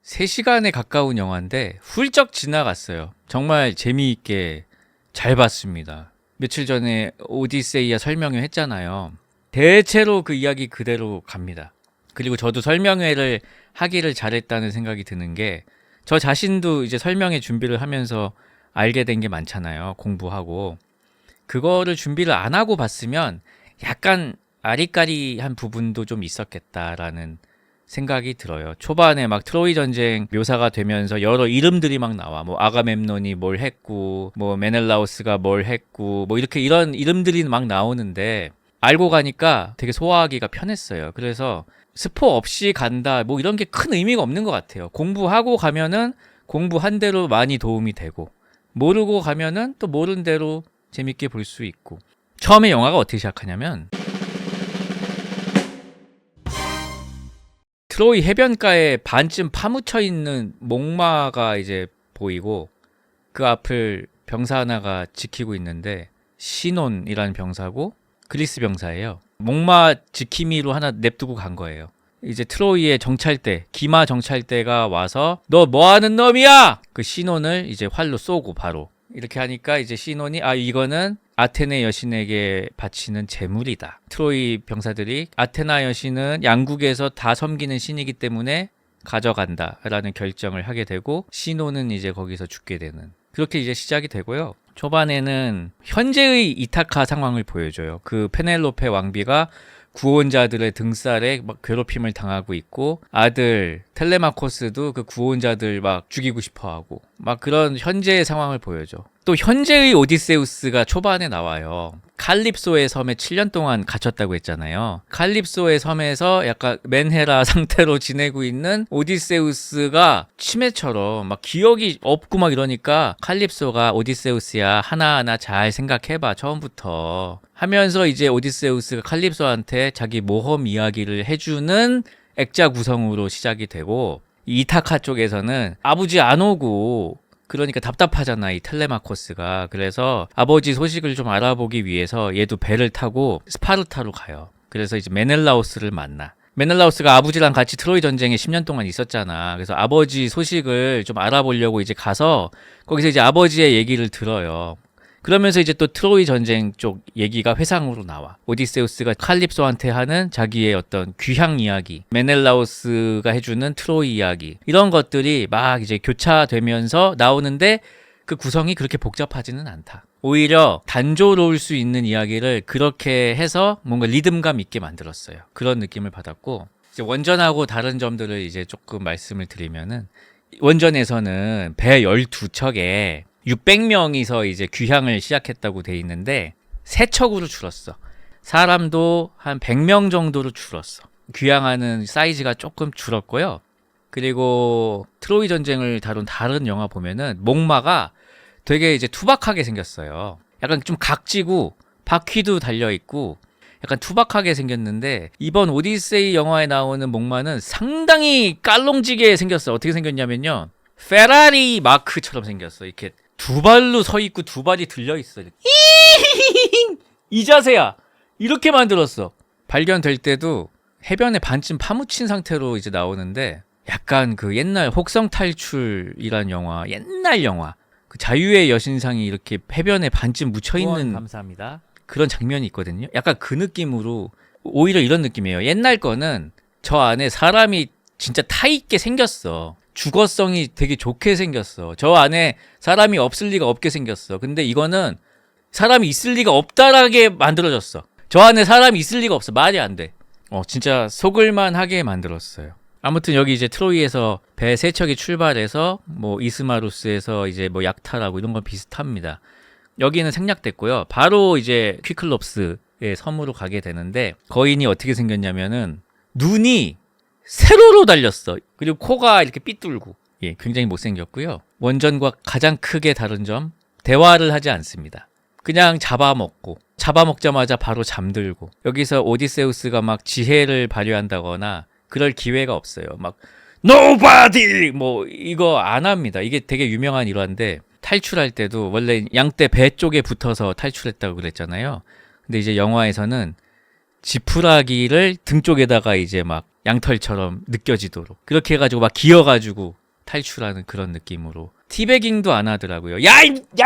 3시간에 가까운 영화인데 훌쩍 지나갔어요. 정말 재미있게 잘 봤습니다. 며칠 전에 오디세이아 설명회 했잖아요. 대체로 그 이야기 그대로 갑니다. 그리고 저도 설명회를 하기를 잘했다는 생각이 드는 게, 저 자신도 이제 설명회 준비를 하면서 알게 된 게 많잖아요. 공부하고. 그거를 준비를 안 하고 봤으면 약간 아리까리한 부분도 좀 있었겠다라는 생각이 들어요. 초반에 막 트로이 전쟁 묘사가 되면서 여러 이름들이 막 나와. 뭐 아가멤논이 뭘 했고, 뭐 메넬라우스가 뭘 했고, 뭐 이렇게 이런 이름들이 막 나오는데 알고 가니까 되게 소화하기가 편했어요. 그래서 스포 없이 간다, 뭐 이런 게 큰 의미가 없는 것 같아요. 공부하고 가면은 공부한 대로 많이 도움이 되고, 모르고 가면은 또 모른 대로 재밌게 볼 수 있고. 처음에 영화가 어떻게 시작하냐면, 트로이 해변가에 반쯤 파묻혀 있는 목마가 이제 보이고, 그 앞을 병사 하나가 지키고 있는데, 시논이라는 병사고 그리스 병사예요. 목마 지킴이로 하나 냅두고 간 거예요. 이제 트로이의 정찰대, 기마 정찰대가 와서 너 뭐하는 놈이야! 그 시논을 이제 활로 쏘고 바로 이렇게 하니까 이제 시논이 이거는 아테네 여신에게 바치는 제물이다. 트로이 병사들이 아테나 여신은 양국에서 다 섬기는 신이기 때문에 가져간다라는 결정을 하게 되고, 시논은 이제 거기서 죽게 되는, 그렇게 이제 시작이 되고요. 초반에는 현재의 이타카 상황을 보여줘요. 그 페넬로페 왕비가 구원자들의 등살에 막 괴롭힘을 당하고 있고, 아들 텔레마코스도 그 구원자들 막 죽이고 싶어하고, 막 그런 현재의 상황을 보여줘. 또 현재의 오디세우스가 초반에 나와요. 칼립소의 섬에 7년 동안 갇혔다고 했잖아요. 칼립소의 섬에서 약간 맨헤라 상태로 지내고 있는 오디세우스가 치매처럼 막 기억이 없고 막 이러니까, 칼립소가 오디세우스야, 하나하나 잘 생각해봐 처음부터 하면서 이제 오디세우스가 칼립소한테 자기 모험 이야기를 해주는 액자 구성으로 시작이 되고, 이타카 쪽에서는 아버지 안 오고 그러니까 답답하잖아, 이 텔레마코스가. 그래서 아버지 소식을 좀 알아보기 위해서 얘도 배를 타고 스파르타로 가요. 그래서 이제 메넬라우스를 만나. 메넬라우스가 아버지랑 같이 트로이 전쟁에 10년 동안 있었잖아. 그래서 아버지 소식을 좀 알아보려고 이제 가서 거기서 이제 아버지의 얘기를 들어요. 그러면서 이제 또 트로이 전쟁 쪽 얘기가 회상으로 나와. 오디세우스가 칼립소한테 하는 자기의 어떤 귀향 이야기, 메넬라우스가 해주는 트로이 이야기, 이런 것들이 막 이제 교차되면서 나오는데, 그 구성이 그렇게 복잡하지는 않다. 오히려 단조로울 수 있는 이야기를 그렇게 해서 뭔가 리듬감 있게 만들었어요. 그런 느낌을 받았고, 이제 원전하고 다른 점들을 이제 조금 말씀을 드리면은, 원전에서는 배 12척에 600명이서 이제 귀향을 시작했다고 돼 있는데 3척으로 줄었어. 사람도 한 100명 정도로 줄었어. 귀향하는 사이즈가 조금 줄었고요. 그리고 트로이 전쟁을 다룬 다른 영화 보면은 목마가 되게 이제 투박하게 생겼어요. 약간 좀 각지고 바퀴도 달려 있고 약간 투박하게 생겼는데, 이번 오디세이 영화에 나오는 목마는 상당히 깔롱지게 생겼어. 어떻게 생겼냐면요, 페라리 마크처럼 생겼어. 이렇게 두 발로 서 있고 두 발이 들려 있어. 이 자세야. 이렇게 만들었어. 발견될 때도 해변에 반쯤 파묻힌 상태로 이제 나오는데, 약간 그 옛날 혹성 탈출이란 영화, 옛날 영화, 그 자유의 여신상이 이렇게 해변에 반쯤 묻혀 있는 감사합니다. 그런 장면이 있거든요. 약간 그 느낌으로, 오히려 이런 느낌이에요. 옛날 거는 저 안에 사람이 진짜 타 있게 생겼어. 주거성이 되게 좋게 생겼어. 저 안에 사람이 없을 리가 없게 생겼어. 근데 이거는 사람이 있을 리가 없다라게 만들어졌어. 저 안에 사람이 있을 리가 없어. 말이 안 돼. 진짜 속을만 하게 만들었어요. 아무튼 여기 이제 트로이에서 배 3척이 출발해서 뭐 이스마루스에서 이제 뭐 약탈하고 이런 건 비슷합니다. 여기는 생략됐고요. 바로 이제 퀴클롭스의 섬으로 가게 되는데, 거인이 어떻게 생겼냐면은 눈이 세로로 달렸어. 그리고 코가 이렇게 삐뚤고, 굉장히 못생겼고요. 원전과 가장 크게 다른 점, 대화를 하지 않습니다. 그냥 잡아먹자마자 바로 잠들고, 여기서 오디세우스가 막 지혜를 발휘한다거나 그럴 기회가 없어요. 막 Nobody! 뭐 이거 안 합니다. 이게 되게 유명한 일화인데, 탈출할 때도 원래 양떼 배 쪽에 붙어서 탈출했다고 그랬잖아요. 근데 이제 영화에서는 지푸라기를 등 쪽에다가 이제 막 양털처럼 느껴지도록 그렇게 해가지고 막 기어가지고 탈출하는 그런 느낌으로 티베깅도 안 하더라고요. 야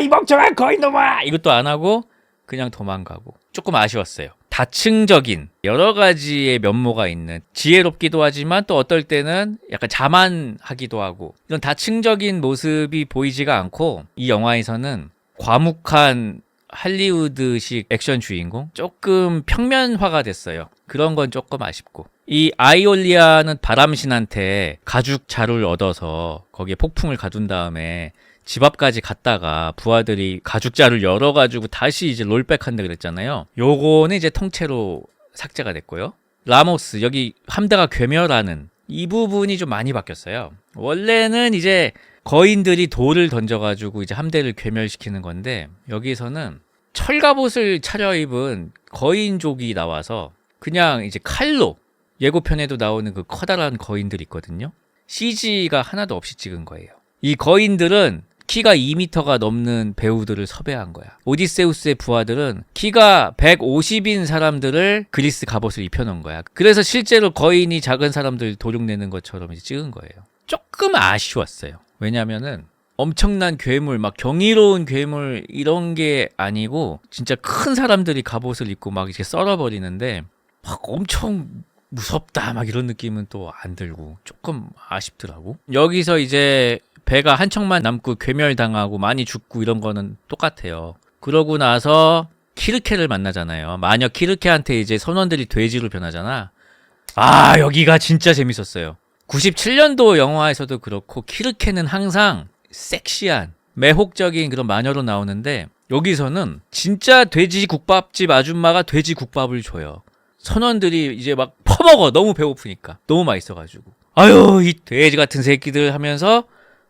이 멍청한 거인놈아! 이것도 안 하고 그냥 도망가고 조금 아쉬웠어요. 다층적인 여러 가지의 면모가 있는 지혜롭기도 하지만 또 어떨 때는 약간 자만하기도 하고 이런 다층적인 모습이 보이지가 않고 이 영화에서는 과묵한 할리우드식 액션 주인공 조금 평면화가 됐어요. 그런 건 조금 아쉽고 이 아이올리아는 바람신한테 가죽 자루를 얻어서 거기에 폭풍을 가둔 다음에 집 앞까지 갔다가 부하들이 가죽 자루를 열어가지고 다시 이제 롤백한다 그랬잖아요. 요거는 이제 통째로 삭제가 됐고요. 라모스 여기 함대가 괴멸하는 이 부분이 좀 많이 바뀌었어요. 원래는 이제 거인들이 돌을 던져가지고 이제 함대를 괴멸시키는 건데 여기서는 철갑옷을 차려입은 거인족이 나와서 그냥 이제 칼로 예고편에도 나오는 그 커다란 거인들 있거든요. CG가 하나도 없이 찍은 거예요. 이 거인들은 키가 2m가 넘는 배우들을 섭외한 거야. 오디세우스의 부하들은 키가 150인 사람들을 그리스 갑옷을 입혀놓은 거야. 그래서 실제로 거인이 작은 사람들 도륙내는 것처럼 이제 찍은 거예요. 조금 아쉬웠어요. 왜냐면은 엄청난 괴물, 막 경이로운 괴물 이런 게 아니고 진짜 큰 사람들이 갑옷을 입고 막 이렇게 썰어버리는데 막 엄청 무섭다 막 이런 느낌은 또 안 들고 조금 아쉽더라고. 여기서 이제 배가 한 척만 남고 괴멸당하고 많이 죽고 이런 거는 똑같아요. 그러고 나서 키르케를 만나잖아요. 마녀 키르케한테 이제 선원들이 돼지로 변하잖아. 아 여기가 진짜 재밌었어요. 97년도 영화에서도 그렇고 키르케는 항상 섹시한 매혹적인 그런 마녀로 나오는데 여기서는 진짜 돼지 국밥집 아줌마가 돼지 국밥을 줘요. 선원들이 이제 막 퍼먹어. 너무 배고프니까. 너무 맛있어가지고. 아유 이 돼지 같은 새끼들 하면서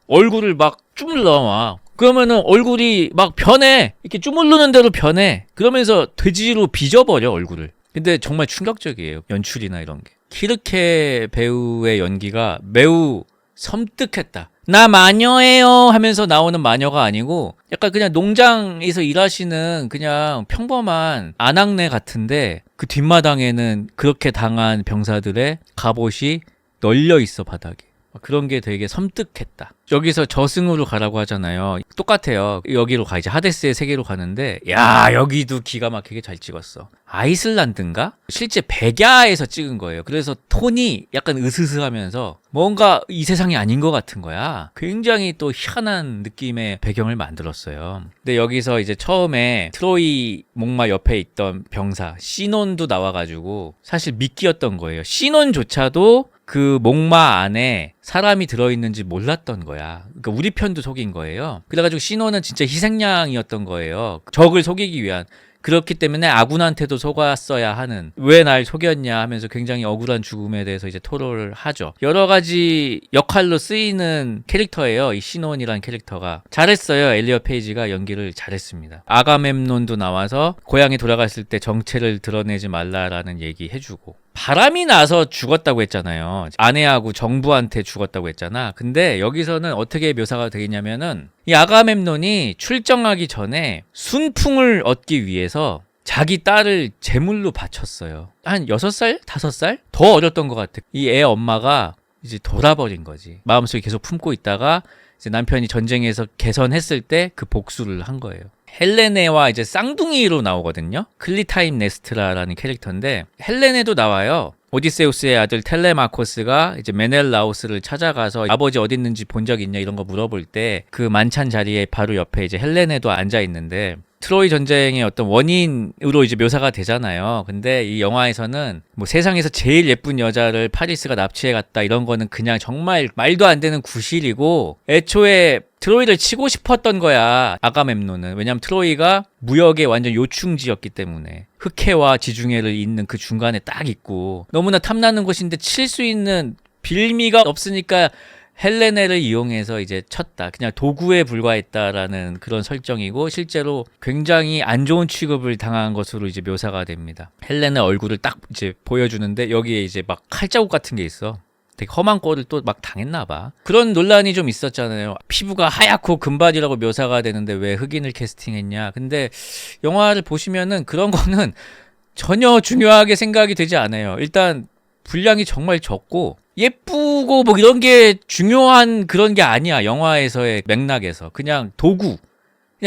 얼굴을 막 주물러 와. 그러면은 얼굴이 막 변해. 이렇게 주물르는 대로 변해. 그러면서 돼지로 빚어버려 얼굴을. 근데 정말 충격적이에요. 연출이나 이런 게. 키르케 배우의 연기가 매우 섬뜩했다. 나 마녀예요 하면서 나오는 마녀가 아니고 약간 그냥 농장에서 일하시는 그냥 평범한 아낙네 같은데 그 뒷마당에는 그렇게 당한 병사들의 갑옷이 널려 있어 바닥에. 그런 게 되게 섬뜩했다. 여기서 저승으로 가라고 하잖아요. 똑같아요. 여기로 가 이제 하데스의 세계로 가는데 야 여기도 기가 막히게 잘 찍었어. 아이슬란드인가? 실제 백야에서 찍은 거예요. 그래서 톤이 약간 으스스하면서 뭔가 이 세상이 아닌 것 같은 거야. 굉장히 또 희한한 느낌의 배경을 만들었어요. 근데 여기서 이제 처음에 트로이 목마 옆에 있던 병사 시논도 나와가지고 사실 미끼였던 거예요. 시논조차도 그 목마 안에 사람이 들어있는지 몰랐던 거야. 그러니까 우리 편도 속인 거예요. 그래가지고 시노는 진짜 희생양이었던 거예요. 적을 속이기 위한. 그렇기 때문에 아군한테도 속았어야 하는 왜 날 속였냐 하면서 굉장히 억울한 죽음에 대해서 이제 토로를 하죠. 여러 가지 역할로 쓰이는 캐릭터예요. 이 시논이라는 캐릭터가. 잘했어요. 엘리엇 페이지가 연기를 잘했습니다. 아가멤논도 나와서 고향에 돌아갔을 때 정체를 드러내지 말라라는 얘기 해주고 바람이 나서 죽었다고 했잖아요. 아내하고 정부한테 죽었다고 했잖아. 근데 여기서는 어떻게 묘사가 되겠냐면은 이 아가멤논이 출정하기 전에 순풍을 얻기 위해서 자기 딸을 제물로 바쳤어요. 한 6살? 5살? 더 어렸던 것 같아. 이 애 엄마가 이제 돌아버린 거지. 마음속에 계속 품고 있다가 이제 남편이 전쟁에서 개선했을 때 그 복수를 한 거예요. 헬레네와 이제 쌍둥이로 나오거든요. 클리타임 네스트라라는 캐릭터인데 헬레네도 나와요. 오디세우스의 아들 텔레마코스가 이제 메넬라오스를 찾아가서 아버지 어디 있는지 본 적 있냐 이런 거 물어볼 때 그 만찬 자리에 바로 옆에 이제 헬레네도 앉아 있는데 트로이 전쟁의 어떤 원인으로 이제 묘사가 되잖아요. 근데 이 영화에서는 뭐 세상에서 제일 예쁜 여자를 파리스가 납치해 갔다 이런 거는 그냥 정말 말도 안 되는 구실이고 애초에 트로이를 치고 싶었던 거야. 아가멤논은. 왜냐면 트로이가 무역의 완전 요충지였기 때문에 흑해와 지중해를 잇는 그 중간에 딱 있고 너무나 탐나는 곳인데 칠 수 있는 빌미가 없으니까 헬레네를 이용해서 이제 쳤다. 그냥 도구에 불과했다라는 그런 설정이고 실제로 굉장히 안 좋은 취급을 당한 것으로 이제 묘사가 됩니다. 헬레네 얼굴을 딱 이제 보여주는데 여기에 이제 막 칼자국 같은 게 있어. 되게 험한 꼴을 또 막 당했나 봐. 그런 논란이 좀 있었잖아요. 피부가 하얗고 금발이라고 묘사가 되는데 왜 흑인을 캐스팅했냐. 근데 영화를 보시면은 그런 거는 전혀 중요하게 생각이 되지 않아요. 일단 분량이 정말 적고 예쁘고 뭐 이런 게 중요한 그런 게 아니야. 영화에서의 맥락에서. 그냥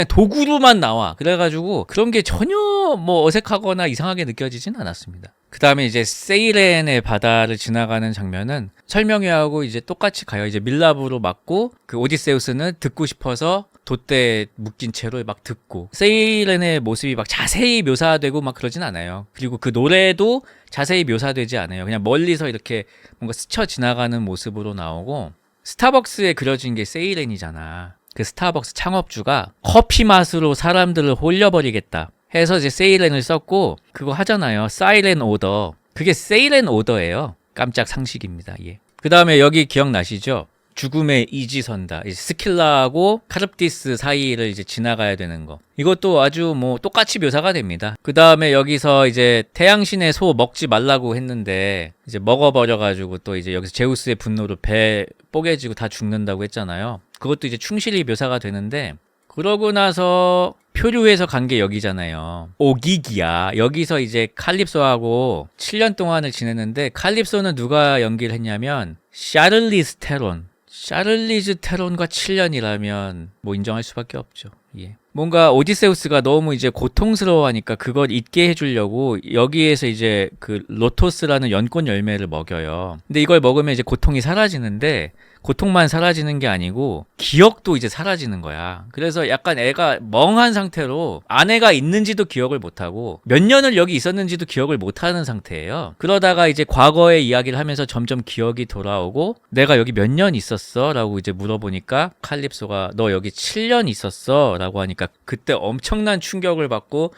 도구로만 나와. 그래가지고 그런 게 전혀 뭐 어색하거나 이상하게 느껴지진 않았습니다. 그 다음에 이제 세이렌의 바다를 지나가는 장면은 설명회하고 이제 똑같이 가요. 이제 밀랍으로 맞고 그 오디세우스는 듣고 싶어서 돛대에 묶인 채로 막 듣고, 세이렌의 모습이 막 자세히 묘사되고 막 그러진 않아요. 그리고 그 노래도 자세히 묘사되지 않아요. 그냥 멀리서 이렇게 뭔가 스쳐 지나가는 모습으로 나오고, 스타벅스에 그려진 게 세이렌이잖아. 그 스타벅스 창업주가 커피 맛으로 사람들을 홀려버리겠다 해서 이제 세이렌을 썼고, 그거 하잖아요. 사이렌 오더. 그게 세이렌 오더예요. 깜짝 상식입니다. 예. 그 다음에 여기 기억나시죠? 죽음의 이지선다. 스킬라하고 카릅디스 사이를 이제 지나가야 되는 거. 이것도 아주 뭐 똑같이 묘사가 됩니다. 그 다음에 여기서 이제 태양신의 소 먹지 말라고 했는데 이제 먹어버려가지고 또 이제 여기서 제우스의 분노로 배 뽀개지고 다 죽는다고 했잖아요. 그것도 이제 충실히 묘사가 되는데, 그러고 나서 표류해서 간 게 여기잖아요. 오기기야. 여기서 이제 칼립소하고 7년 동안을 지냈는데, 칼립소는 누가 연기를 했냐면 샤를리즈 테론. 샤를리즈 테론과 7년이라면 뭐 인정할 수밖에 없죠. 예. 뭔가 오디세우스가 너무 이제 고통스러워하니까 그걸 잊게 해주려고 여기에서 이제 그 로토스라는 연꽃 열매를 먹여요. 근데 이걸 먹으면 이제 고통이 사라지는데, 고통만 사라지는 게 아니고 기억도 이제 사라지는 거야. 그래서 약간 애가 멍한 상태로 아내가 있는지도 기억을 못하고 몇 년을 여기 있었는지도 기억을 못하는 상태예요. 그러다가 이제 과거의 이야기를 하면서 점점 기억이 돌아오고, 내가 여기 몇 년 있었어? 라고 이제 물어보니까 칼립소가 너 여기 7년 있었어? 라고 하니까 그때 엄청난 충격을 받고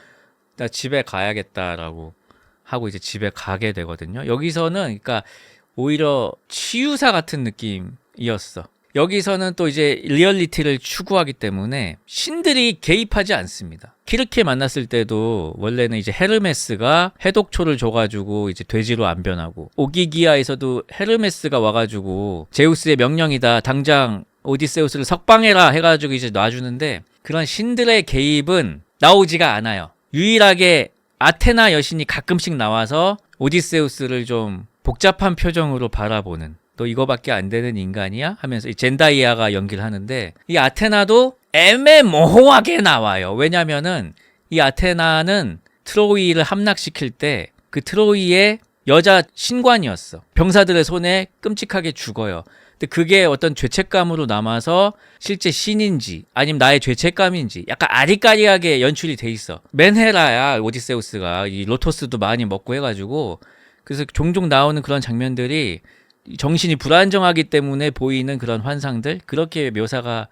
나 집에 가야겠다라고 하고 이제 집에 가게 되거든요. 여기서는 그러니까 오히려 치유사 같은 느낌이었어. 여기서는 또 이제 리얼리티를 추구하기 때문에 신들이 개입하지 않습니다. 키르케 만났을 때도 원래는 이제 헤르메스가 해독초를 줘가지고 이제 돼지로 안 변하고, 오기기아에서도 헤르메스가 와가지고 제우스의 명령이다, 당장 오디세우스를 석방해라 해가지고 이제 놔주는데, 그런 신들의 개입은 나오지가 않아요. 유일하게 아테나 여신이 가끔씩 나와서 오디세우스를 좀 복잡한 표정으로 바라보는, 너 이거밖에 안 되는 인간이야? 하면서 이 젠다이아가 연기를 하는데, 이 아테나도 애매모호하게 나와요. 왜냐면은 이 아테나는 트로이를 함락시킬 때 그 트로이의 여자 신관이었어. 병사들의 손에 끔찍하게 죽어요. 근데 그게 어떤 죄책감으로 남아서 실제 신인지 아니면 나의 죄책감인지 약간 아리까리하게 연출이 돼 있어. 맨헤라야 오디세우스가. 이 로토스도 많이 먹고 해가지고, 그래서 종종 나오는 그런 장면들이 정신이 불안정하기 때문에 보이는 그런 환상들, 그렇게 묘사가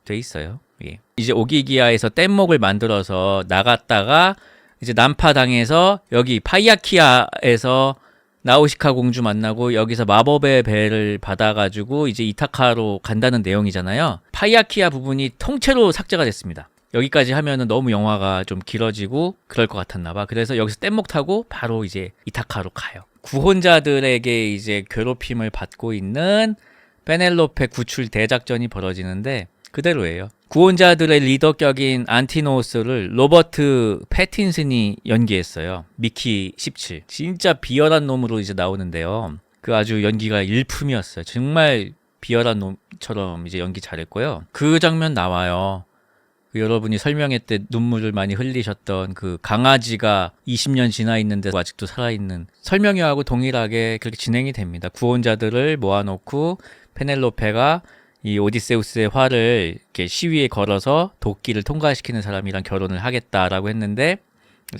돼 있어요. 예. 이제 오기기아에서 뗏목을 만들어서 나갔다가 이제 난파당해서 여기 파이아키아에서 나우시카 공주 만나고 여기서 마법의 배를 받아가지고 이제 이타카로 간다는 내용이잖아요. 파이아키아 부분이 통째로 삭제가 됐습니다. 여기까지 하면은 너무 영화가 좀 길어지고 그럴 것 같았나 봐. 그래서 여기서 뗏목 타고 바로 이제 이타카로 가요. 구혼자들에게 이제 괴롭힘을 받고 있는 페넬로페 구출 대작전이 벌어지는데 그대로예요. 구혼자들의 리더격인 안티노우스를 로버트 패틴슨이 연기했어요. 미키 17. 진짜 비열한 놈으로 이제 나오는데요. 그 아주 연기가 일품이었어요. 정말 비열한 놈처럼 이제 연기 잘했고요. 그 장면 나와요. 여러분이 설명회 때 눈물을 많이 흘리셨던 그 강아지가 20년 지나 있는데 아직도 살아있는, 설명회하고 동일하게 그렇게 진행이 됩니다. 구혼자들을 모아놓고 페넬로페가 이 오디세우스의 화를 이렇게 시위에 걸어서 도끼를 통과시키는 사람이랑 결혼을 하겠다라고 했는데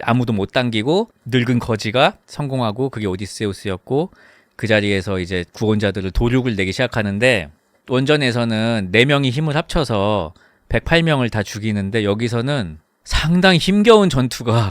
아무도 못 당기고 늙은 거지가 성공하고, 그게 오디세우스였고, 그 자리에서 이제 구혼자들을 도륙을 내기 시작하는데, 원전에서는 4명이 힘을 합쳐서 108명을 다 죽이는데 여기서는 상당히 힘겨운 전투가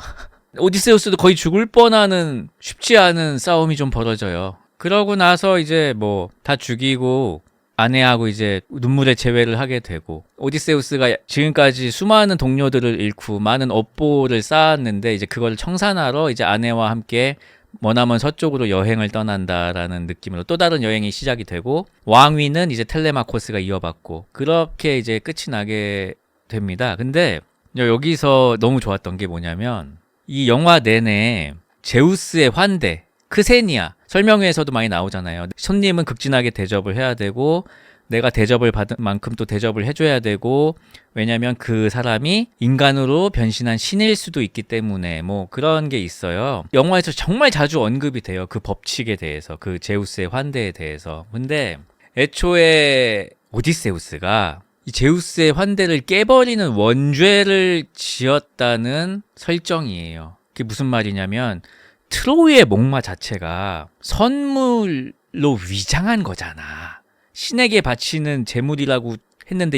오디세우스도 거의 죽을 뻔하는 쉽지 않은 싸움이 좀 벌어져요. 그러고 나서 이제 뭐 다 죽이고 아내하고 이제 눈물의 재회를 하게 되고, 오디세우스가 지금까지 수많은 동료들을 잃고 많은 업보를 쌓았는데 이제 그걸 청산하러 이제 아내와 함께 머나먼 서쪽으로 여행을 떠난다라는 느낌으로 또 다른 여행이 시작이 되고, 왕위는 이제 텔레마코스가 이어받고, 그렇게 이제 끝이 나게 됩니다. 근데 여기서 너무 좋았던 게 뭐냐면, 이 영화 내내 제우스의 환대, 크세니아, 설명회에서도 많이 나오잖아요. 손님은 극진하게 대접을 해야 되고 내가 대접을 받은 만큼 또 대접을 해줘야 되고, 왜냐면 그 사람이 인간으로 변신한 신일 수도 있기 때문에 뭐 그런 게 있어요. 영화에서 정말 자주 언급이 돼요. 그 법칙에 대해서, 그 제우스의 환대에 대해서. 근데 애초에 오디세우스가 이 제우스의 환대를 깨버리는 원죄를 지었다는 설정이에요. 그게 무슨 말이냐면 트로이의 목마 자체가 선물로 위장한 거잖아. 신에게 바치는 제물이라고 했는데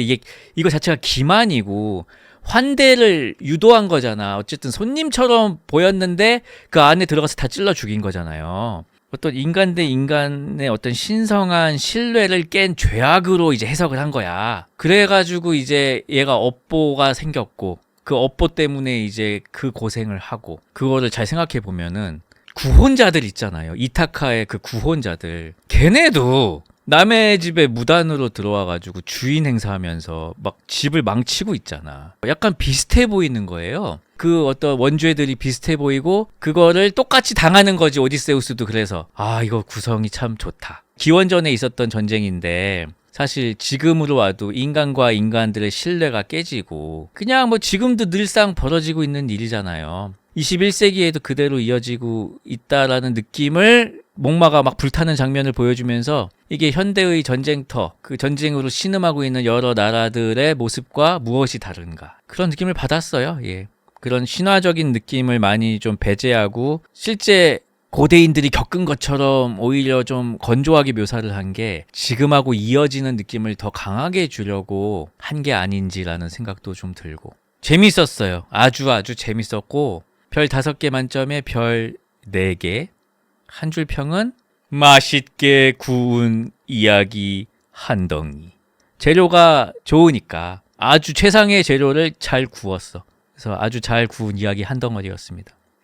이거 자체가 기만이고 환대를 유도한 거잖아. 어쨌든 손님처럼 보였는데 그 안에 들어가서 다 찔러 죽인 거잖아요. 어떤 인간 대 인간의 어떤 신성한 신뢰를 깬 죄악으로 이제 해석을 한 거야. 그래가지고 이제 얘가 업보가 생겼고, 그 업보 때문에 이제 그 고생을 하고, 그거를 잘 생각해 보면은 구혼자들 있잖아요. 이타카의 그 구혼자들, 걔네도 남의 집에 무단으로 들어와가지고 주인 행사하면서 막 집을 망치고 있잖아. 약간 비슷해 보이는 거예요. 그 어떤 원죄들이 비슷해 보이고 그거를 똑같이 당하는 거지. 오디세우스도. 그래서 이거 구성이 참 좋다. 기원전에 있었던 전쟁인데 사실 지금으로 와도 인간과 인간들의 신뢰가 깨지고 그냥 뭐 지금도 늘상 벌어지고 있는 일이잖아요. 21세기에도 그대로 이어지고 있다라는 느낌을 목마가 막 불타는 장면을 보여주면서 이게 현대의 전쟁터, 그 전쟁으로 신음하고 있는 여러 나라들의 모습과 무엇이 다른가, 그런 느낌을 받았어요. 예. 그런 신화적인 느낌을 많이 좀 배제하고 실제 고대인들이 겪은 것처럼 오히려 좀 건조하게 묘사를 한 게 지금하고 이어지는 느낌을 더 강하게 주려고 한 게 아닌지라는 생각도 좀 들고 재밌었어요. 아주 재밌었고 별 5개 만점에 별 4개. 한 줄 평은 맛있게 구운 이야기 한 덩이. 재료가 좋으니까 아주 최상의 재료를 잘 구웠어. 그래서 아주 잘 구운 이야기 한 덩어리였습니다.